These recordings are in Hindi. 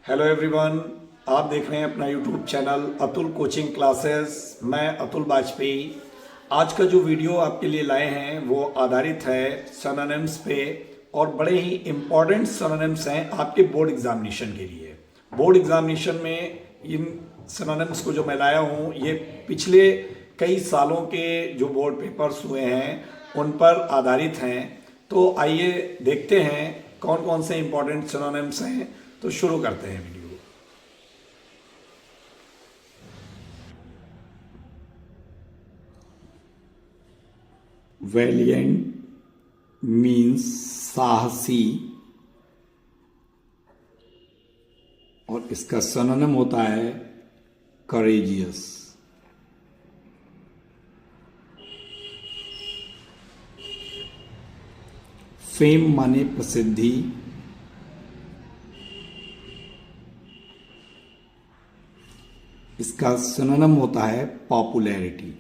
हेलो एवरीवन, आप देख रहे हैं अपना YouTube channel Atul coaching classes. मैं अतुल वाजपेयी। आज का जो वीडियो आपके लिए लाए हैं वो आधारित है सिनोनिम्स पे, और बड़े ही इम्पॉर्टेंट सिनोनिम्स हैं आपके बोर्ड एग्जामिनेशन के लिए। बोर्ड एग्जामिनेशन में इन सिनोनिम्स को जो मैं लाया हूँ ये पिछले कई सालों के जो बोर्ड पेपर्स हुए हैं उन पर आधारित हैं। तो आइए देखते हैं कौन कौन से इम्पॉर्टेंट सिनोनिम्स हैं। तो शुरू करते हैं वीडियो। वैलिएंट मीन्स साहसी, और इसका सिनोनिम होता है करेजियस। फेम माने प्रसिद्धि, इसका सिनोनिम होता है पॉपुलैरिटी।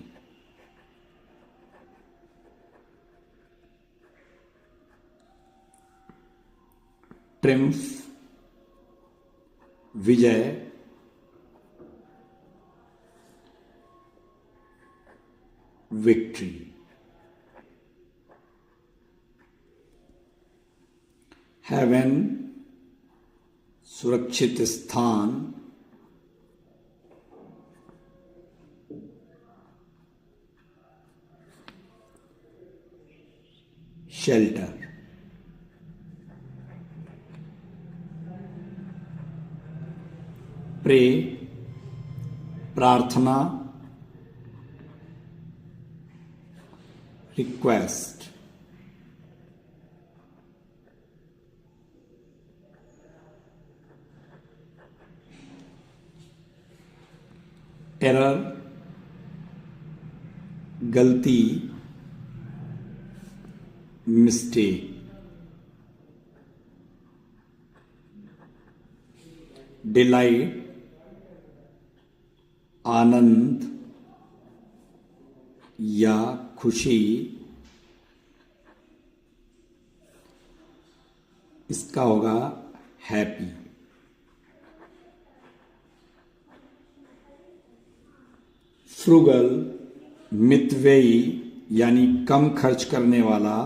ट्रिम्फ विजय, विक्ट्री। हेवन सुरक्षित स्थान, शेल्टर। प्रे प्रार्थना, रिक्वेस्ट। एरर गलती, मिस्टेक। डिलाइट आनंद या खुशी, इसका होगा हैप्पी। फ्रुगल मितव्ययी यानी कम खर्च करने वाला,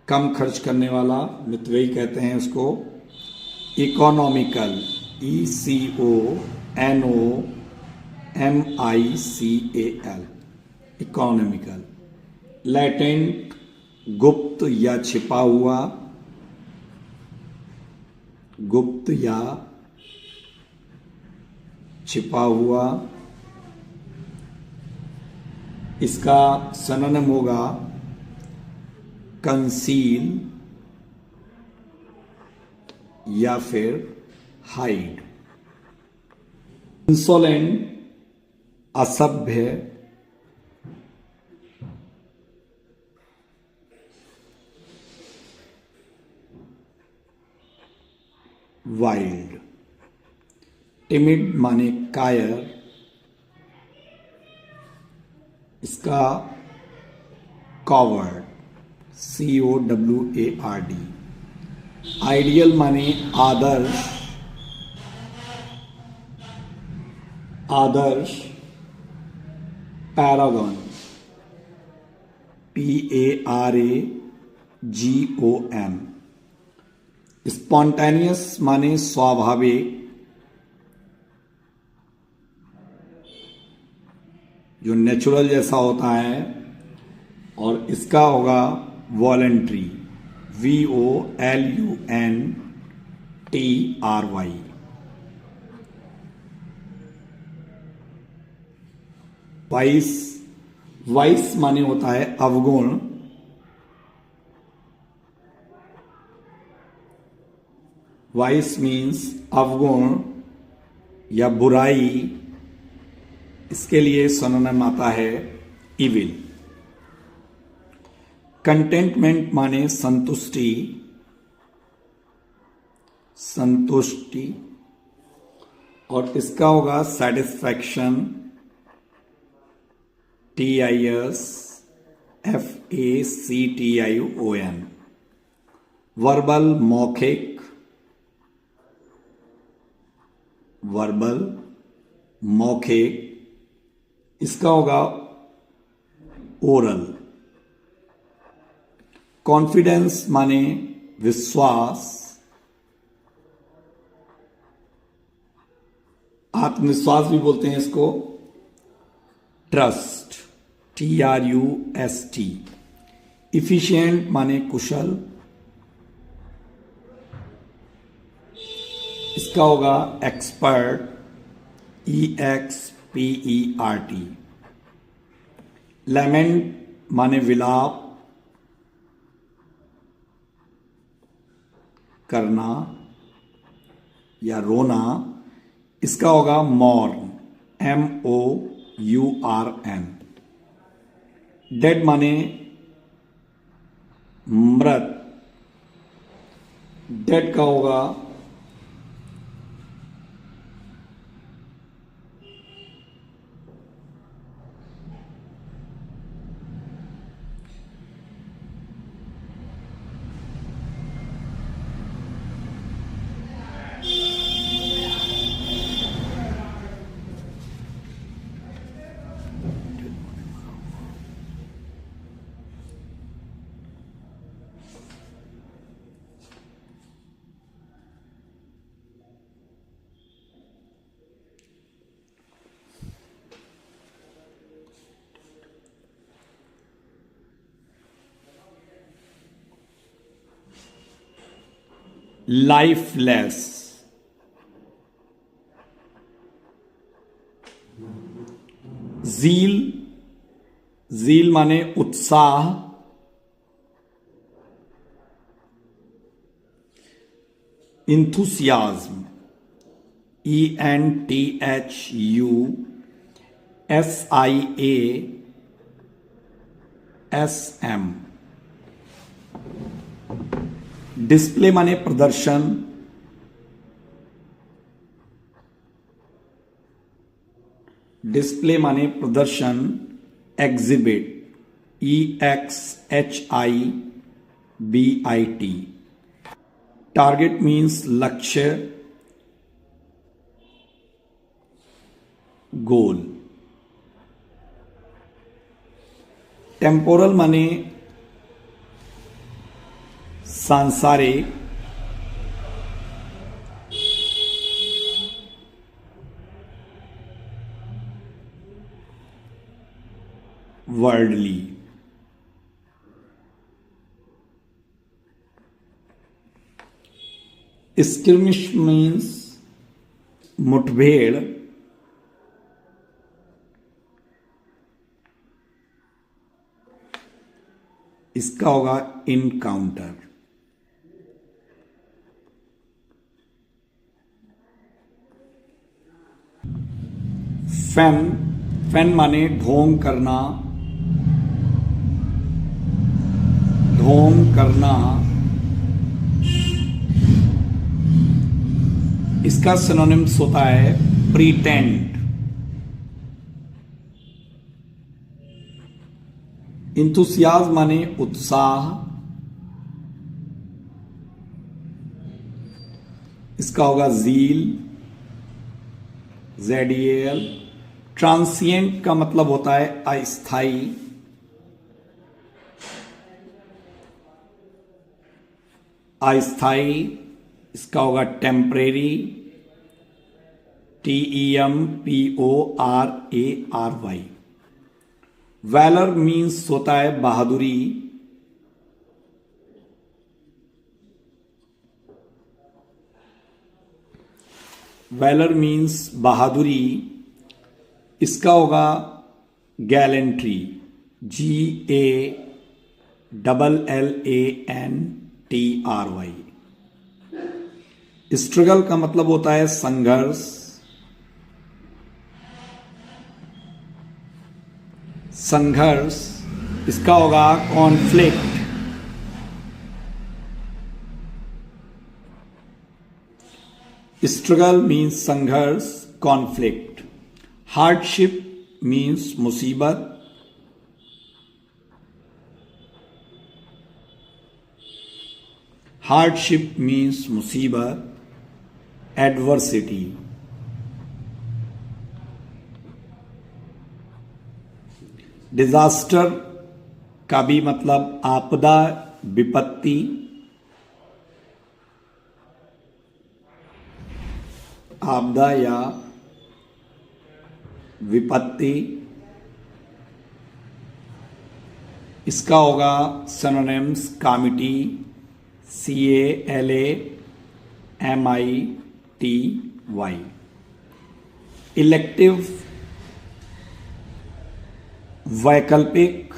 कम खर्च करने वाला मितव्ययी कहते हैं उसको। Economical ECONOMICAL economical. लैटेंट गुप्त या छिपा हुआ, गुप्त या छिपा हुआ, इसका सिनोनिम होगा कंसील या फिर हाइड। इंसोलेंट असभ्य, वाइल्ड। टिमिड माने कायर, इसका कॉवर्ड COWARD। आइडियल माने आदर्श, आदर्श। Paragon PARAGON। स्पॉन्टेनियस माने स्वाभाविक, जो नेचुरल जैसा होता है, और इसका होगा वॉलंटरी VOLUNTRY। वाइस, वाइस माने होता है अवगुण, वाइस मीन्स अवगुण या बुराई, इसके लिए सिनोनिम आता है इविल। कंटेंटमेंट माने संतुष्टि, संतुष्टि, और इसका होगा सेटिस्फैक्शन TISFACTION। वर्बल मौखिक, वर्बल मौखिक, इसका होगा ओरल। कॉन्फिडेंस माने विश्वास, आत्मविश्वास भी बोलते हैं इसको। Trust, TRUST। इफिशिएंट माने कुशल, इसका होगा एक्सपर्ट, EXPERT। लैमेंट माने विलाप करना या रोना, इसका होगा मॉर्न, MOURN। डेड माने मृत, डेड का होगा लाइफलेस। जील, जील माने उत्साह, इंथुसियाज्म, ENTHUSIASM। डिस्प्ले माने प्रदर्शन, डिस्प्ले माने प्रदर्शन। Exhibit, EXHIBIT। टारगेट मीन्स लक्ष्य, गोल। टेम्पोरल माने सांसारिक, वर्ल्डली। स्किर्मिश मीन्स मुठभेड़, इसका होगा इनकाउंटर। फैन, फैन माने ढोंग करना, ढोंग करना, इसका सिनोनिम्स होता है प्रीटेंड। इंथुसियाज्म माने उत्साह, इसका होगा जील, ZEAL। ट्रांसिएंट का मतलब होता है अस्थाई, अस्थाई, इसका होगा टेम्परेरी, TEMPORARY। वैलर मीन्स होता है बहादुरी, वैलर मीन्स बहादुरी, इसका होगा गैलेंट्री, GALLANTRY। स्ट्रगल का मतलब होता है संघर्ष, संघर्ष, इसका होगा कॉन्फ्लिक्ट। स्ट्रगल मीन्स संघर्ष, कॉन्फ्लिक्ट। हार्डशिप मीन्स मुसीबत, हार्डशिप मीन्स मुसीबत, एडवर्सिटी। डिजास्टर का भी मतलब आपदा, विपत्ति। आपदा या विपत्ति। इसका होगा सिनोनिम्स कामिटी, CALAMITY। इलेक्टिव, वैकल्पिक।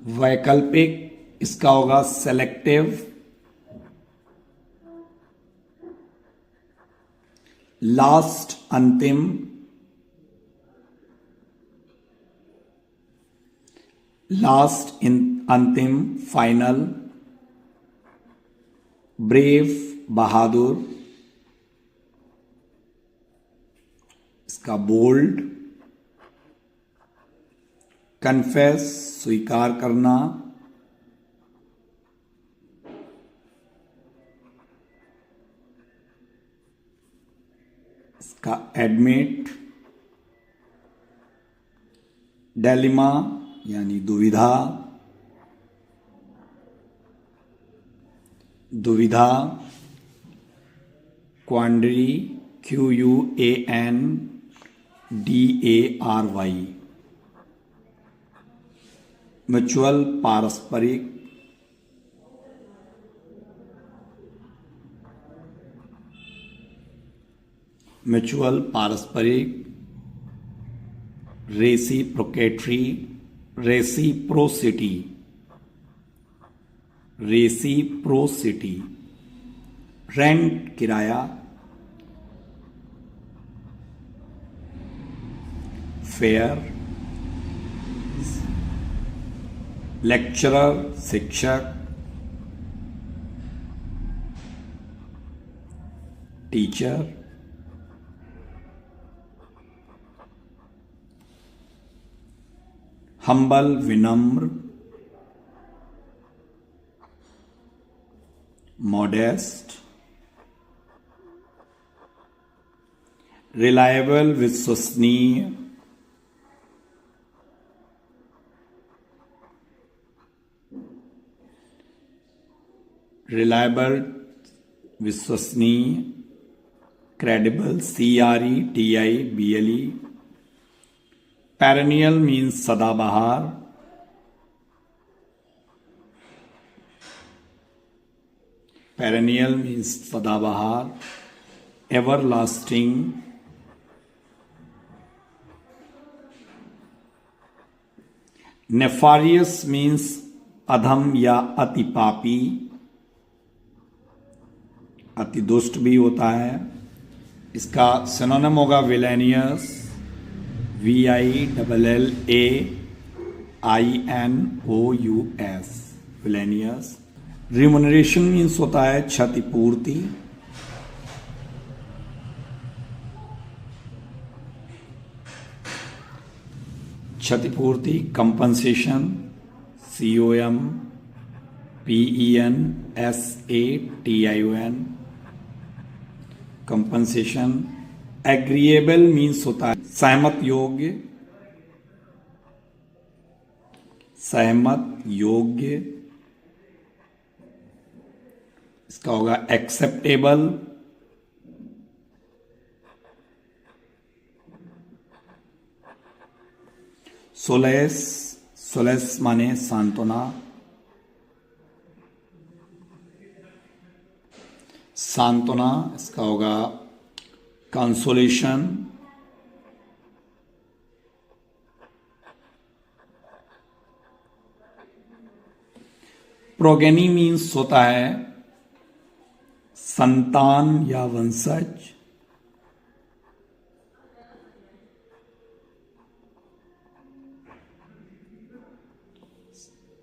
वैकल्पिक, इसका होगा सेलेक्टिव। लास्ट, अंतिम। लास्ट, अंतिम, फाइनल। ब्रेव, बहादुर। इसका बोल्ड। कन्फेस, स्वीकार करना। इसका एडमिट। डिलेमा यानी दुविधा। दुविधा। क्वांडरी, QUANDARY। म्यूचुअल, पारस्परिक। म्यूचुअल, पारस्परिक। Reciprocatory, reciprocity. रेसिप्रोसिटी। रेंट, किराया। फेयर। लेक्चरर, शिक्षक। टीचर। हम्बल, विनम्र। मॉडेस्ट। रिलायबल, विश्वसनीय। रिलायबल, विश्वसनीय। Credible, CREDIBLE। पेरेनियल मीन्स सदाबहार। पेरेनियल मीन्स सदाबहार। एवरलास्टिंग। नेफारियस मीन्स अधम या अति पापी। अति दुष्ट भी होता है। इसका सिनोनिम होगा villainous, VILLAINOUS। Villainous. Remuneration means होता है क्षतिपूर्ति। क्षतिपूर्ति। Compensation, COMPENSATION। Compensation. Agreeable means होता है सहमत योग्य। सहमत योग्य। इसका होगा एक्सेप्टेबल। सोलेस। सोलेस माने सांत्वना। सांत्वना, इसका होगा कंसोलेशन। प्रोगेनी मीन्स होता है संतान या वंशज।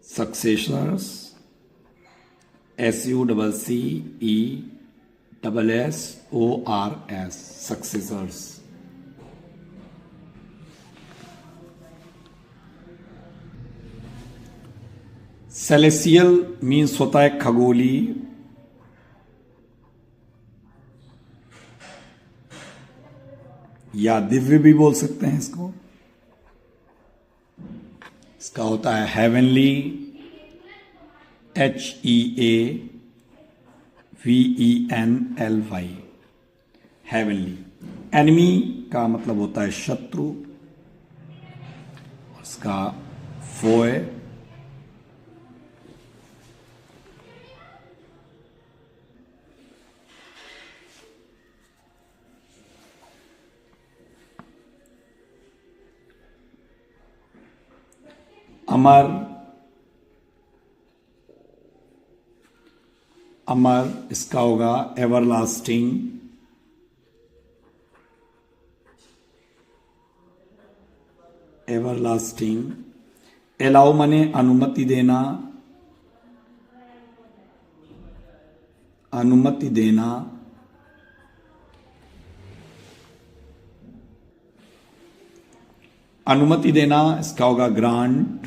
Successors, SUCCESSORS। Successors. Celestial means होता है खगोलीय, या दिव्य भी बोल सकते हैं इसको। इसका होता है हेवनली, HEAVENLY, हेवनली। एनिमी का मतलब होता है शत्रु, उसका फोए। अमर, अमर इसका होगा एवरलास्टिंग, एवरलास्टिंग। अलाउ माने अनुमति देना, अनुमति देना। अनुमति देना इसका होगा ग्रांट,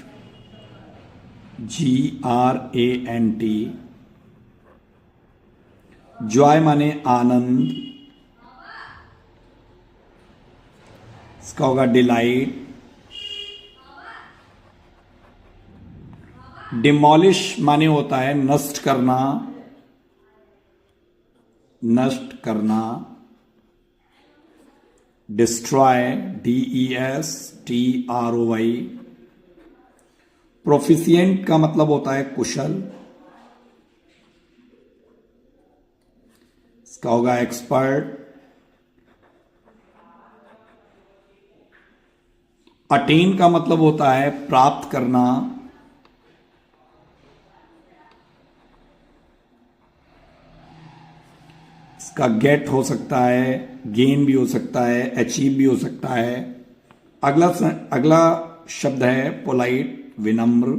GRANT। जॉय माने आनंद, इसका होगा डिलाइट। डिमोलिश माने होता है नष्ट करना, नष्ट करना। Destroy, DESTROY। प्रोफिशिएंट का मतलब होता है कुशल, इसका होगा एक्सपर्ट। अटेन का मतलब होता है प्राप्त करना, इसका गेट हो सकता है, गेन भी हो सकता है, अचीव भी हो सकता है। अगला शब्द है पोलाइट, विनम्र।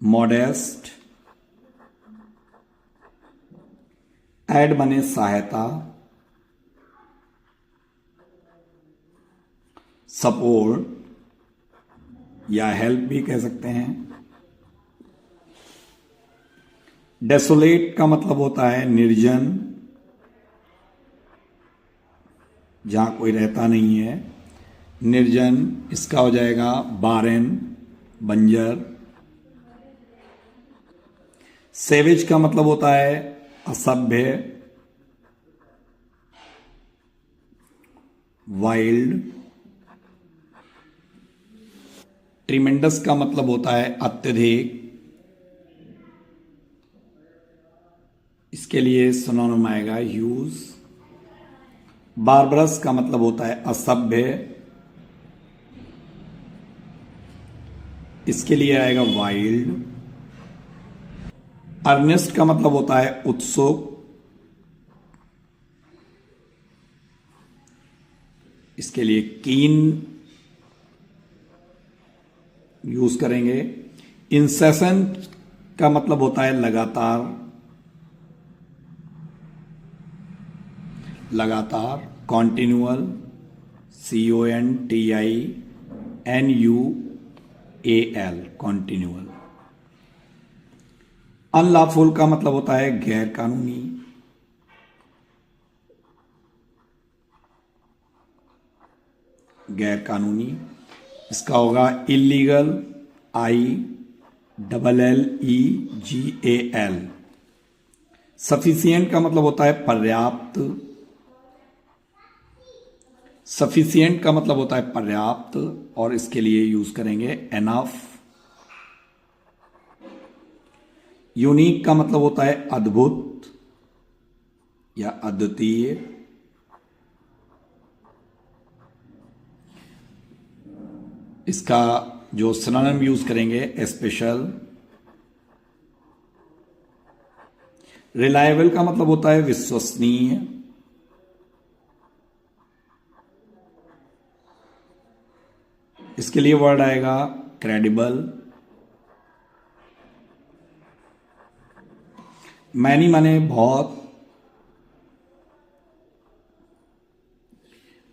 मॉडेस्ट, एड बने सहायता। सपोर्ट या हेल्प भी कह सकते हैं। डेसोलेट का मतलब होता है निर्जन, जहां कोई रहता नहीं है, निर्जन। इसका हो जाएगा बारेन, बंजर। सेवेज का मतलब होता है असभ्य, वाइल्ड। ट्रिमेंडस का मतलब होता है अत्यधिक, इसके लिए सिनोनिम आएगा ह्यूज। बारबरस का मतलब होता है असभ्य, इसके लिए आएगा वाइल्ड। अर्नेस्ट का मतलब होता है उत्सुक, इसके लिए कीन यूज करेंगे। इंसेसेंट का मतलब होता है लगातार, लगातार। Continual, CONTINUAL, continual. अनलॉफुल का मतलब होता है गैर कानूनी, गैर कानूनी। इसका होगा इलीगल, ILLEGAL। सफिशिएंट का मतलब होता है पर्याप्त, सफिशिएंट का मतलब होता है पर्याप्त, और इसके लिए यूज करेंगे एनफ। यूनिक का मतलब होता है अद्भुत या अद्वितीय। इसका जो सिनोनिम यूज करेंगे स्पेशल। रिलायबल का मतलब होता है विश्वसनीय, इसके लिए वर्ड आएगा क्रेडिबल। मैनी माने बहुत,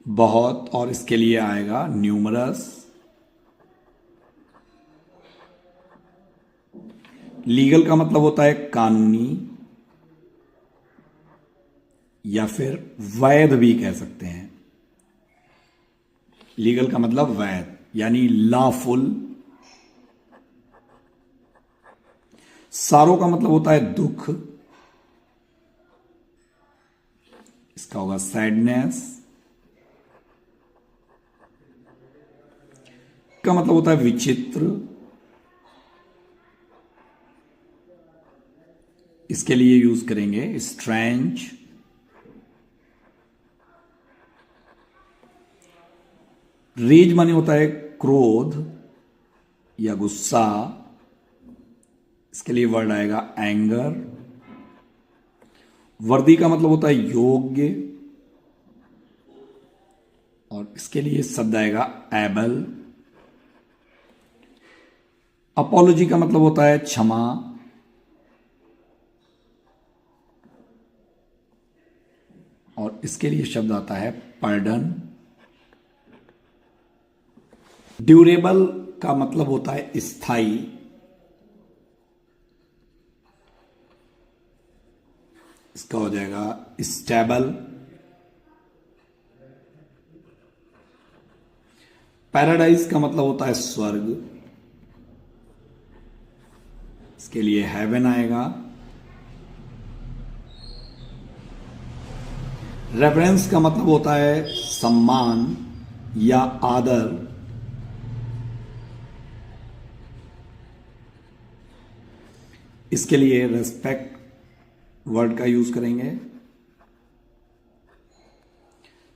बहुत, और इसके लिए आएगा न्यूमरस। लीगल का मतलब होता है कानूनी या फिर वैध भी कह सकते हैं। लीगल का मतलब वैध यानी लॉफुल। सारो का मतलब होता है दुख, इसका होगा सैडनेस। का मतलब होता है विचित्र, इसके लिए यूज करेंगे स्ट्रेंज। रेज माने होता है क्रोध या गुस्सा, इसके लिए वर्ड आएगा एंगर। वर्दी का मतलब होता है योग्य और इसके लिए शब्द आएगा एबल। अपॉलॉजी का मतलब होता है क्षमा। और इसके लिए शब्द आता है पार्डन। ड्यूरेबल का मतलब होता है स्थायी। इसका हो जाएगा स्टेबल। पैराडाइज का मतलब होता है स्वर्ग, इसके लिए हेवन आएगा। रेफरेंस का मतलब होता है सम्मान या आदर। इसके लिए रेस्पेक्ट वर्ड का यूज करेंगे।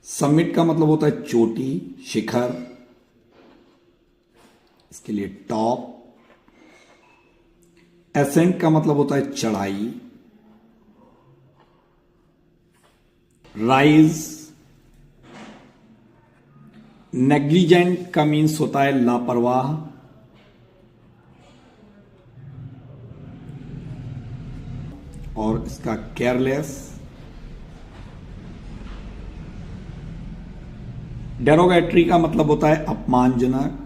समिट का मतलब होता है चोटी, शिखर, इसके लिए टॉप। एसेंट का मतलब होता है चढ़ाई। राइज। नेग्लिजेंट का मीन्स होता है लापरवाह। और इसका केयरलेस। डेरोगेटरी का मतलब होता है अपमानजनक।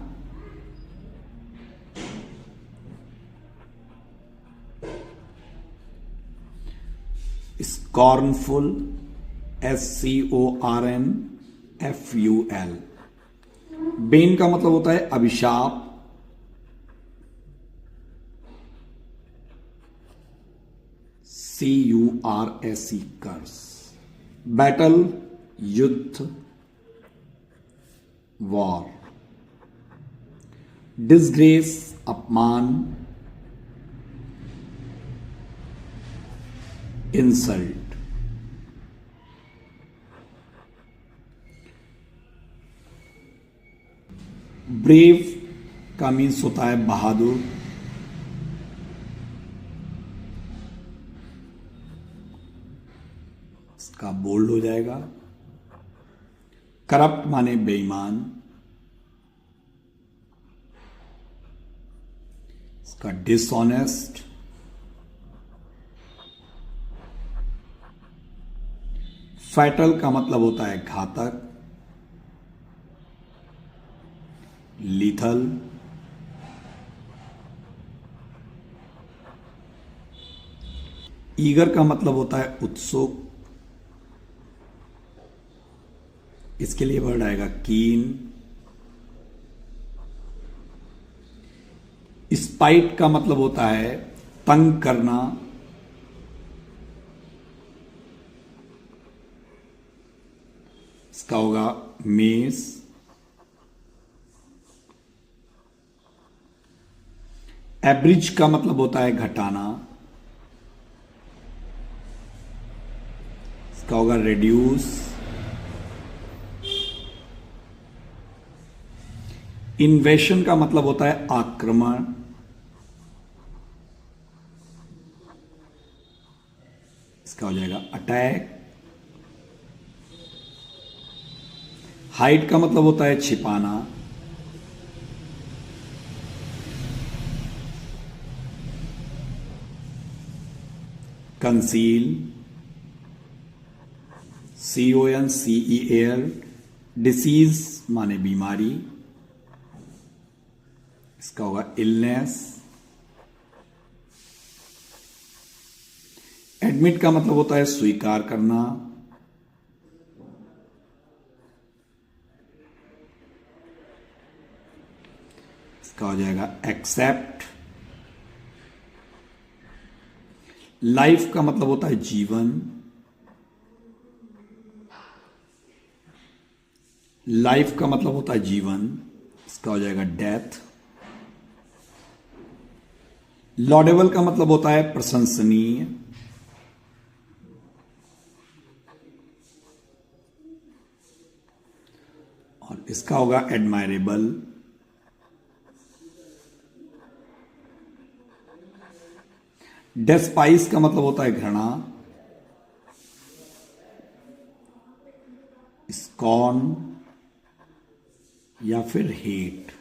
Scornful, SCORNFUL। बेन का मतलब होता है अभिशाप। CURSE, कर्स। बैटल, युद्ध, वॉर। डिसग्रेस, अपमान, इंसल्ट। ब्रेव का मीन्स होता है बहादुर। इसका बोल्ड हो जाएगा। करप्ट माने बेईमान, इसका डिसऑनेस्ट। फैटल का मतलब होता है घातक, लीथल। ईगर का मतलब होता है उत्सुक, इसके लिए वर्ड आएगा कीन। स्पाइट का मतलब होता है तंग करना। इसका होगा मेस। एवरेज का मतलब होता है घटाना, इसका होगा रिड्यूस। इन्वेशन का मतलब होता है आक्रमण, इसका हो जाएगा अटैक। हाइड का मतलब होता है छिपाना, कंसील। CONCEAL। डिसीज माने बीमारी, इसका होगा इलनेस। एडमिट का मतलब होता है स्वीकार करना। इसका हो जाएगा एक्सेप्ट। लाइफ का मतलब होता है जीवन। लाइफ का मतलब होता है जीवन। इसका हो जाएगा डेथ। लॉडेबल का मतलब होता है प्रशंसनीय। और इसका होगा एडमायरेबल। डेस्पाइस का मतलब होता है घृणा। स्कॉर्न या फिर हेट।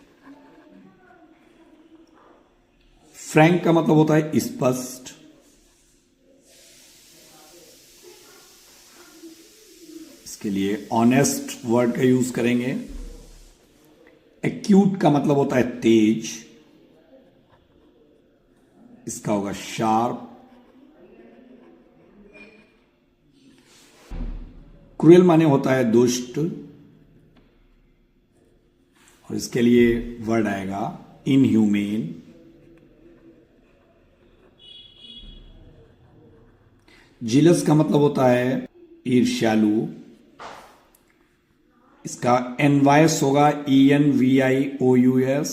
फ्रैंक का मतलब होता है स्पष्ट। इसके लिए ऑनेस्ट वर्ड का यूज करेंगे। एक्यूट का मतलब होता है तेज। इसका होगा शार्प। क्रूएल माने होता है दुष्ट। और इसके लिए वर्ड आएगा इनह्यूमेन। जीलस का मतलब होता है ईर्ष्यालु। इसका एनवायस होगा ENVIOUS।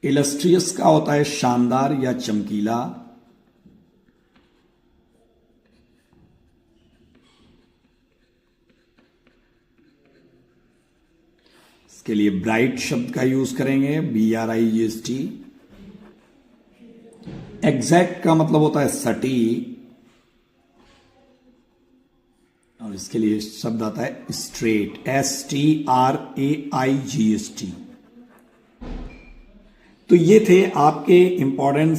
इलस्ट्रियस का होता है शानदार या चमकीला। इसके लिए ब्राइट शब्द का यूज करेंगे BRIGHT। एग्जैक्ट का मतलब होता है सटीक। और इसके लिए शब्द आता है स्ट्रेट STRAIGST। तो ये थे आपके इंपॉर्टेंट